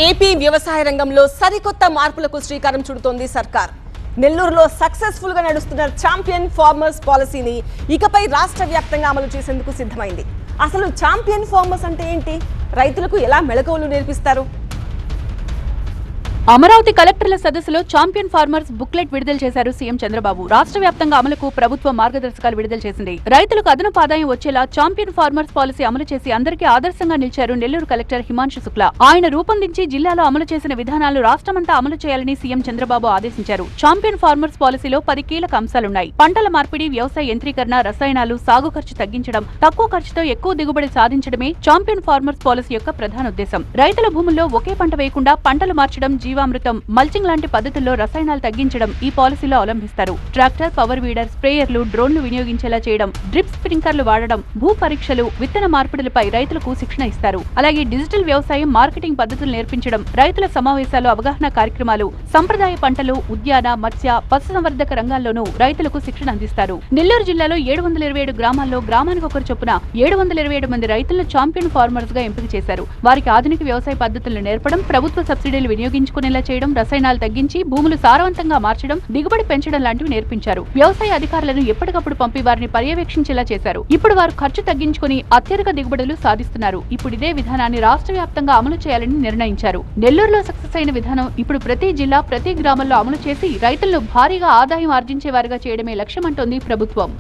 AP వ్యవసాయ రంగంలో సరికొత్త మార్పులకు శ్రీకారం చుడుతోంది సర్కార్. నెల్లూరులో సక్సెస్ఫుల్ గా నడుస్తున్న ఛాంపియన్ ఫార్మర్స్ పాలసీని ఇకపై రాష్ట్ర వ్యాప్తంగా అమలు చేసేందుకు సిద్ధమైంది. అసలు ఛాంపియన్ ఫార్మర్స్ అంటే ఏంటి? రైతులకు ఎలా మెళకువలు నేర్పిస్తారు? అమరావతి కలెక్టర్ల సదస్సులో ఛాంపియన్ ఫార్మర్స్ బుక్లెట్ విడుదల చేశారు సీఎం చంద్రబాబు. రాష్ట్ర వ్యాప్తంగా అమలుకు ప్రభుత్వం మార్గదర్శకాలు విడుదల చేసింది. రైతులకు అదనపు ఆదాయం వచ్చేలా ఛాంపియన్ ఫార్మర్స్ పాలసీ అమలు చేసి అందరికీ ఆదర్శంగా నిలిచారు నెల్లూరు కలెక్టర్ హిమాంశు శుక్లా. ఆయన రూపొందించి జిల్లాలో అమలు చేసిన విధానాలు రాష్ట్రమంతా అమలు చేయాలని సీఎం చంద్రబాబు ఆదేశించారు. ఛాంపియన్ ఫార్మర్స్ పాలసీలో 10 కీలక అంశాలున్నాయి. పంటల మార్పిడి, వ్యవసాయ యంత్రీకరణ, రసాయనాలు, సాగు ఖర్చు తగ్గించడం, తక్కువ ఖర్చుతో ఎక్కువ దిగుబడి సాధించడమే ఛాంపియన్ ఫార్మర్స్ పాలసీ యొక్క ప్రధాన ఉద్దేశం. రైతుల భూముల్లో ఒకే పంట వేయకుండా పంటలు మార్చడం, జీవామృతం, మల్చింగ్ లాంటి పద్ధతుల్లో రసాయనాలు తగ్గించడం ఈ పాలసీలో అవలంబిస్తారు. ట్రాక్టర్, పవర్ వీడర్, స్ప్రేయర్లు, డ్రోన్లు వినియోగించేలా చేయడం, డ్రిప్ స్ప్రింకర్లు వాడడం, భూ పరీక్షలు, విత్తన మార్పిడులపై రైతులకు శిక్షణ ఇస్తారు. అలాగే డిజిటల్ వ్యవసాయం, మార్కెటింగ్ పద్ధతులు నేర్పించడం, రైతుల సమావేశాలు, అవగాహన కార్యక్రమాలు, సంప్రదాయ పంటలు, ఉద్యాన, మత్స్య, పశుసంవర్ధక రంగాల్లోనూ రైతులకు శిక్షణ అందిస్తారు. నెల్లూరు జిల్లాలో 727 గ్రామాల్లో గ్రామానికి ఒకరు చొప్పున 727 మంది రైతులను ఛాంపియన్ ఫార్మర్స్ గా ఎంపిక చేశారు. వారికి ఆధునిక వ్యవసాయ పద్ధతులను నేర్పడం, ప్రభుత్వ సబ్సిడీలు వినియోగించుకునేలా చేయడం, రసాయనాలు తగ్గించి భూములు సారవంతంగా మార్చడం, దిగుబడి పెంచడం లాంటివి నేర్పించారు. వ్యవసాయ అధికారులను ఎప్పటికప్పుడు పంపి వారిని పర్యవేక్షించేలా చేశారు. ఇప్పుడు వారు ఖర్చు తగ్గించుకుని అత్యధిక దిగుబడులు సాధిస్తున్నారు. ఇప్పుడు ఇదే విధానాన్ని రాష్ట్ర వ్యాప్తంగా అమలు చేయాలని నిర్ణయించారు. నెల్లూరులో సక్సెస్ అయిన విధానం ఇప్పుడు ప్రతి జిల్లా, ప్రతి గ్రామంలో అమలు చేసి రైతులను భారీగా ఆదాయం ఆర్జించే వారిగా చేయడమే లక్ష్యమంటోంది ప్రభుత్వం.